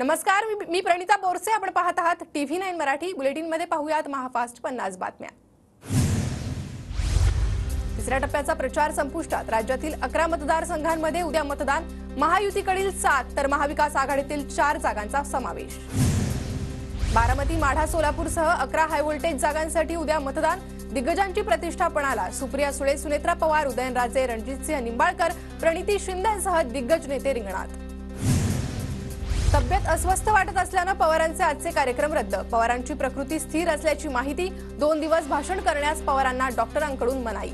नमस्कार, मी प्रणिता बोरसे. आपण पाहत आहात TV9 मराठी. बुलेटिन मध्ये पाहूयात महाफास्ट 50 बातम्या. तिसऱ्या टप्प्याचा प्रचार संपुष्टात. राज्यातील 11 मतदारसंघांमध्ये उद्या मतदान. महायुतीकडील 7 तर महाविकास आघाडीतील 4 जागांचा समावेश. बारामती, माढा, सोलापूरसह 11 हाय व्होल्टेज जागांसाठी उद्या मतदान. दिग्गजांची प्रतिष्ठा पणाला. सुप्रिया सुळे, सुनेत्रा पवार, उदयनराजे, रणजितसिंह निंबाळकर, प्रणिती शिंदेसह दिग्गज नेते रिंगणात. तब्येत अस्वस्थ वाटत असल्याने पवारांचे आजचे कार्यक्रम रद्द. पवारांची प्रकृती स्थिर असल्याची माहिती. 2 दिवस भाषण करण्यास पवारांना डॉक्टरांकडून मनाई.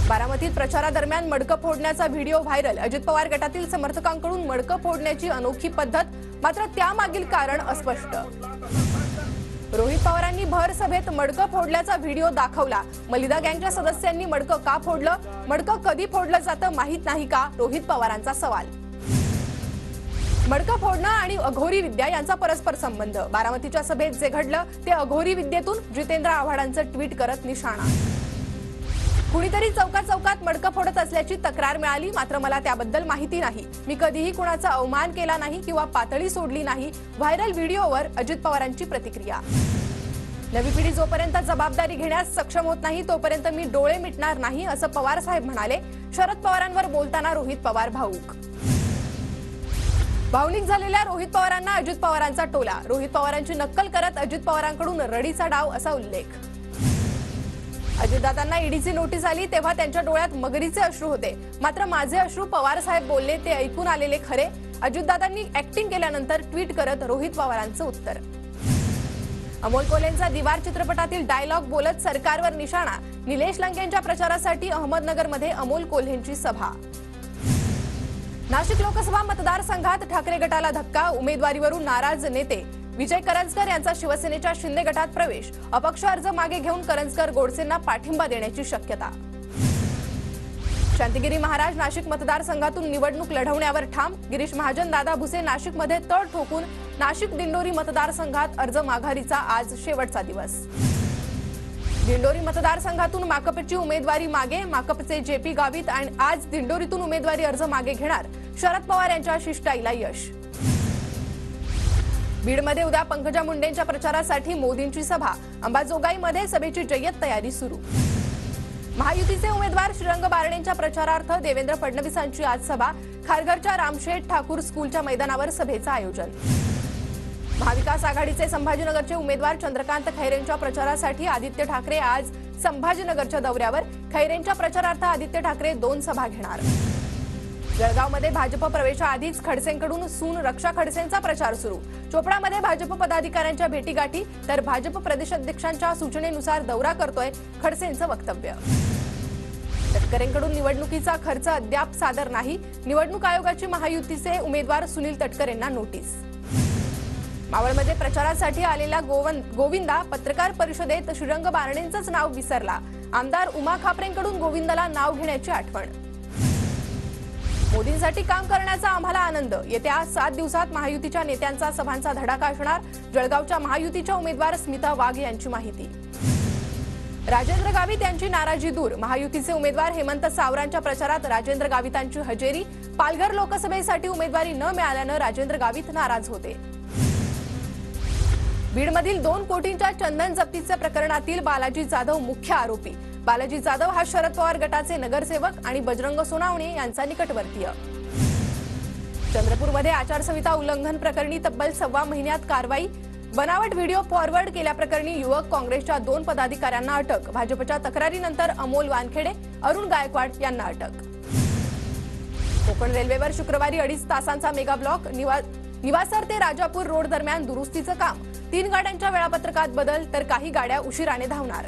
बारामतीत प्रचारादरम्यान मडकं फोडण्याचा व्हिडिओ व्हायरल. अजित पवार गटातील समर्थकांकडून मडकं फोडण्याची अनोखी पद्धत, मात्र त्यामागील कारण अस्पष्ट. रोहित पवारांनी भर सभेत मडकं फोडल्याचा व्हिडिओ दाखवला. मलिदा गँगच्या सदस्यांनी मडकं का फोडलं? मडकं कधी फोडलं जातं माहीत नाही का? रोहित पवारांचा सवाल. मडकं फोडणं आणि अघोरी विद्या यांचा परस्पर संबंध. बारामतीच्या सभेत जे घडलं ते अघोरी विद्येतून. जितेंद्र आव्हाडांचं ट्विट करत निशाणा. कुणीतरी चौकात मडकं फोडत असल्याची तक्रार मिळाली, मात्र मला त्याबद्दल माहिती नाही. मी कधीही कुणाचा अवमान केला नाही किंवा पातळी सोडली नाही. व्हायरल व्हिडिओवर अजित पवारांची प्रतिक्रिया. नवी पिढी जोपर्यंत जबाबदारी घेण्यास सक्षम होत नाही तोपर्यंत मी डोळे मिटणार नाही, असं पवार साहेब म्हणाले. शरद पवारांवर बोलताना रोहित पवार भावूक. भावनिक झालेल्या रोहित पवारांना अजित पवारांचा टोला. रोहित पवारांची नक्कल करत अजित पवारांकडून रडीचा डाव असा उल्लेख. अजितदादांना ईडीची नोटीस आली तेव्हा त्यांच्या डोळ्यात मगरीचे अश्रू होते, मात्र माझे अश्रू पवार साहेब बोलले ते ऐकून आलेले खरे. अजितदादांनी ऍक्टिंग केल्यानंतर ट्विट करत रोहित पवारांचं उत्तर. अमोल कोल्हेंचा दिवार चित्रपटातील डायलॉग बोलत सरकारवर निशाणा. निलेश लंकेंच्या प्रचारासाठी अहमदनगरमध्ये अमोल कोल्हेंची सभा. नाशिक लोकसभा मतदारसंघात ठाकरे गटाला धक्का. उमेदवारीवरून नाराज नेते. विजय करंजकर यांचा शिवसेनेच्या शिंदे गटात प्रवेश. अपक्ष अर्ज मागे घेऊन करंजकर गोडसेंना पाठिंबा देण्याची शक्यता. शांतिगिरी महाराज नाशिक मतदारसंघातून निवडणूक लढवण्यावर ठाम. गिरीश महाजन, दादा भुसे नाशिकमध्ये तळ ठोकून. नाशिक दिंडोरी मतदारसंघात अर्ज माघारीचा आज शेवटचा दिवस. दिंडोरी मतदारसंघातून माकपची उमेदवारी मागे. माकपचे जेपी गावित आणि आज दिंडोरीतून उमेदवारी अर्ज मागे घेणार. शरद पवार यांच्या शिष्टाईला यश. बीडमध्ये उद्या पंकजा मुंडेंच्या प्रचारासाठी मोदींची सभा. अंबाजोगाईमध्ये सभेची जय्यत तयारी सुरू. महायुतीचे उमेदवार श्रीरंग बारणेंच्या प्रचारार्थ देवेंद्र फडणवीसांची आज सभा. खारघरच्या रामशेठ ठाकूर स्कूलच्या मैदानावर सभेचं आयोजन. महाविकास आघाडीचे संभाजीनगरचे उमेदवार चंद्रकांत खैरेंच्या प्रचारासाठी आदित्य ठाकरे आज संभाजीनगरच्या दौऱ्यावर. खैरेंच्या प्रचारार्थ आदित्य ठाकरे 2 सभा घेणार. जळगावमध्ये भाजप प्रवेशाआधीच खडसेंकडून सून रक्षा खडसेंचा प्रचार सुरू. चोपडामध्ये भाजप पदाधिकाऱ्यांच्या भेटीगाठी तर भाजप प्रदेशाध्यक्षांच्या सूचनेनुसार दौरा करतोय खडसेंचं वक्तव्य. तटकरेंकडून निवडणुकीचा खर्च अद्याप सादर नाही. निवडणूक आयोगाची महायुतीचे उमेदवार सुनील तटकरेंना नोटीस. मावळमध्ये प्रचारासाठी आलेला गोविंदा पत्रकार परिषदेत श्रीरंग बारणेंचंच नाव विसरला. आमदार उमा खापरेंकडून गोविंदाला नाव घेण्याची आठवण. मोदींसाठी काम करण्याचा आम्हाला आनंद. येत्या 7 दिवसात महायुतीच्या नेत्यांचा सभांचा धडाका असणार. जळगावच्या महायुतीच्या उमेदवार स्मिता वाघ यांची माहिती. राजेंद्र गावित यांची नाराजी दूर. महायुतीचे उमेदवार हेमंत सावरांच्या प्रचारात राजेंद्र गावितांची हजेरी. पालघर लोकसभेसाठी उमेदवारी न मिळाल्यानं राजेंद्र गावित नाराज होते. बीडमधील 2 कोटींच्या चंदन जप्तीच्या प्रकरणातील बालाजी जाधव मुख्य आरोपी. बालाजी जाधव हा शरद पवार गटाचे नगरसेवक आणि बजरंग सोनावणे यांचा निकटवर्तीय. चंद्रपूरमध्ये आचारसंहिता उल्लंघन प्रकरणी तब्बल 1.25 महिन्यात कारवाई. बनावट व्हिडिओ फॉरवर्ड केल्याप्रकरणी युवक काँग्रेसच्या 2 पदाधिकाऱ्यांना अटक. भाजपच्या तक्रारीनंतर अमोल वानखेडे, अरुण गायकवाड यांना अटक. कोकण रेल्वेवर शुक्रवारी 2.5 तासांचा मेगा ब्लॉक. निवासर ते राजापूर रोड दरम्यान दुरुस्तीचं काम. 3 गाड्यांच्या वेळापत्रकात बदल तर काही गाड्या उशिराने धावणार.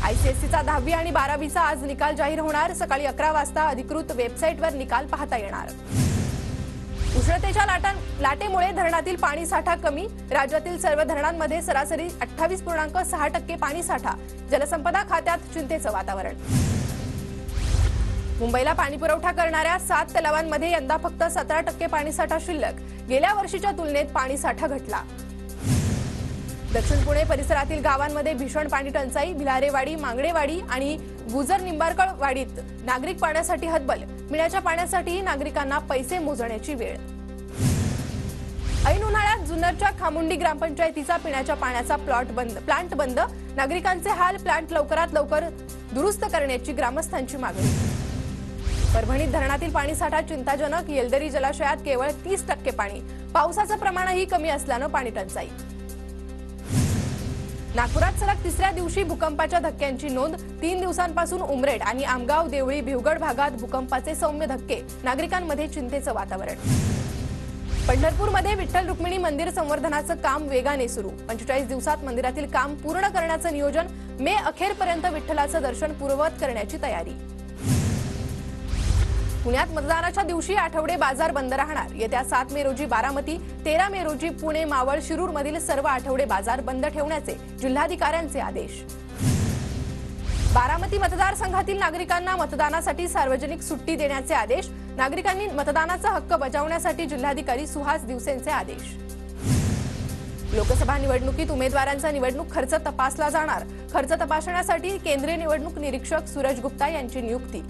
आयसीएससीचा 10वी आणि 12वीचा आज निकाल जाहीर होणार. सकाळी 11 वाजता अधिकृत वेबसाईटवर निकाल पाहता येणार. उष्णतेच्या लाटेमुळे धरणातील पाणी साठा कमी. राज्यातील सर्व धरणांमध्ये सरासरी 28.6% पाणी साठा. जलसंपदा खात्यात चिंतेचं वातावरण. मुंबईला पाणीपुरवठा करणाऱ्या 7 तलावांमध्ये यंदा फक्त 17% पाणीसाठा शिल्लक. गेल्या वर्षीच्या तुलनेत पाणीसाठा घटला. दक्षिण पुणे परिसरातील गावांमध्ये भीषण पाणी टंचाई. भिलारेवाडी, मांगडेवाडी आणि गुजर निंबारकळ वाडीत नागरिक पाण्यासाठी हतबल. पिण्याच्या पाण्यासाठी नागरिकांना पैसे मोजण्याची वेळ. ऐन उन्हाळ्यात जुन्नरच्या खामुंडी ग्रामपंचायतीचा पिण्याच्या पाण्याचा प्लांट बंद. नागरिकांचे हाल. प्लांट लवकरात लवकर दुरुस्त करण्याची ग्रामस्थांची मागणी. परभणीत धरणातील पाणीसाठा चिंताजनक. येलदरी जलाशयात केवळ 30% पाणी. पावसाचं प्रमाणही कमी असल्यानं पाणी टंचाई. नागपुरात सलग तिसऱ्या दिवशी भूकंपाच्या धक्क्यांची नोंद. 3 दिवसांपासून उमरेड आणि आमगाव, देवळी, भिवगड भागात भूकंपाचे सौम्य धक्के. नागरिकांमध्ये चिंतेचं वातावरण. पंढरपूरमध्ये विठ्ठल रुक्मिणी मंदिर संवर्धनाचं काम वेगाने सुरू. 45 दिवसात मंदिरातील काम पूर्ण करण्याचं नियोजन. मे अखेरपर्यंत विठ्ठलाचं दर्शन पूर्ववत करण्याची तयारी. पुण्यात मतदानाच्या दिवशी आठवडे बाजार बंद राहणार. येत्या 7 मे रोजी बारामती, 13 मे रोजी पुणे, मावळ, शिरूर मधील सर्व आठवडे बाजार बंद ठेवण्याचे जिल्हाधिकाऱ्यांचे आदेश. बारामती मतदारसंघातील नागरिकांना मतदानासाठी सार्वजनिक सुट्टी देण्याचे आदेश. नागरिकांनी मतदानाचा हक्क बजावण्यासाठी जिल्हाधिकारी सुहास दिवसेंचे आदेश. लोकसभा निवडणुकीत उमेदवारांचा निवडणूक खर्च तपासला जाणार. खर्च तपासण्यासाठी केंद्रीय निवडणूक निरीक्षक सूरज गुप्ता यांची नियुक्ती.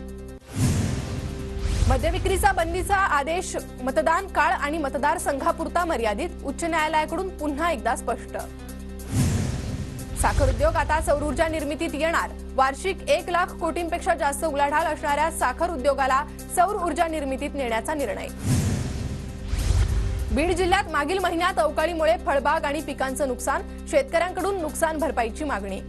मद्यविक्रीचा बंदीचा आदेश मतदान काळ आणि मतदारसंघापुरता मर्यादित. उच्च न्यायालयाकडून पुन्हा एकदा स्पष्ट. साखर उद्योग आता सौर ऊर्जा निर्मितीत येणार. वार्षिक 1 लाख कोटींपेक्षा जास्त उलाढाल असणाऱ्या साखर उद्योगाला सौर ऊर्जा निर्मितीत नेण्याचा निर्णय. बीड जिल्ह्यात मागील महिन्यात अवकाळीमुळे फळबाग आणि पिकांचं नुकसान. शेतकऱ्यांकडून नुकसान भरपाईची मागणी.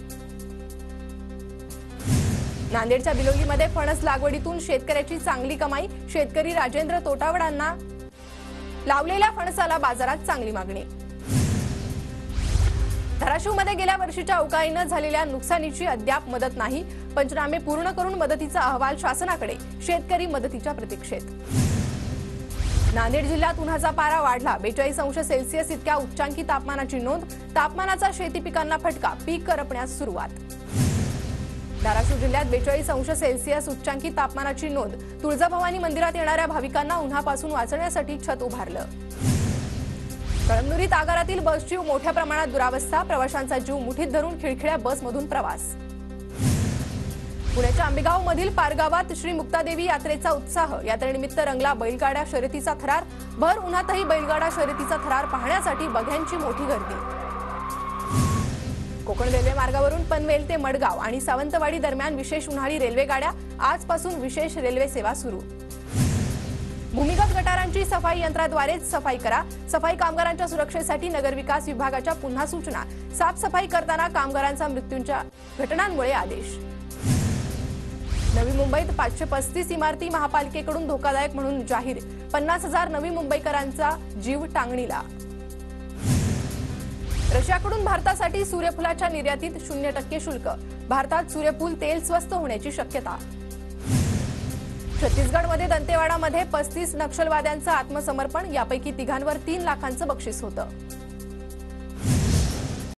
नांदेडच्या बिलोलीमध्ये फणस लागवडीतून शेतकऱ्याची चांगली कमाई. शेतकरी राजेंद्र तोटावडांना लावलेल्या फणसाला बाजारात चांगली मागणी. धाराशिवमध्ये गेल्या वर्षीच्या अवकाळीनं झालेल्या नुकसानीची अद्याप मदत नाही. पंचनामे पूर्ण करून मदतीचा अहवाल शासनाकडे. शेतकरी मदतीच्या प्रतीक्षेत. नांदेड जिल्ह्यात उन्हाचा पारा वाढला. 42 अंश सेल्सिअस इतक्या उच्चांकी तापमानाची नोंद. तापमानाचा शेती पिकांना फटका. पीक करपण्यास सुरुवात. धाराशिव जिल्ह्यात 42 अंश सेल्सिअस उच्चांकी तापमानाची नोंद. तुळजाभवानी मंदिरात येणाऱ्या भाविकांना उन्हापासून वाचण्यासाठी छत उभारलं. कळमनुरीत आगारातील बसची मोठ्या प्रमाणात दुरावस्था. प्रवाशांचा जीव मुठीत धरून खिळखिळ्या बसमधून प्रवास. पुण्याच्या आंबेगावमधील पारगावात श्री मुक्तादेवी यात्रेचा उत्साह. यात्रेनिमित्त रंगला बैलगाडा शर्यतीचा थरार. भर उन्हातही बैलगाडा शर्यतीचा थरार पाहण्यासाठी बघ्यांची मोठी गर्दी. कोकण रेल्वे मार्गावरून पनवेल ते मडगाव आणि सावंतवाडी दरम्यान विशेष उन्हाळी रेल्वे गाड्या. आजपासून विशेष रेल्वे सेवा सुरू. भूमिगत गटारांची सफाई यंत्राद्वारेच सफाई करा. सफाई कामगारांच्या सुरक्षेसाठी नगरविकास विभागाच्या पुन्हा सूचना. साफसफाई करताना कामगारांचा मृत्यूंच्या घटनांमुळे आदेश. नवी मुंबईत 535 इमारती महापालिकेकडून धोकादायक म्हणून जाहीर. 50,000 नवी मुंबईकरांचा जीव टांगणीला. रशियाकडून भारतासाठी सूर्यफुलाच्या निर्यातीत 0% शुल्क. भारतात सूर्यफूल तेल स्वस्त होण्याची शक्यता. छत्तीसगडमध्ये दंतेवाडामध्ये 35 नक्षलवाद्यांचं आत्मसमर्पण. यापैकी 3 लाखांचं बक्षीस होतं.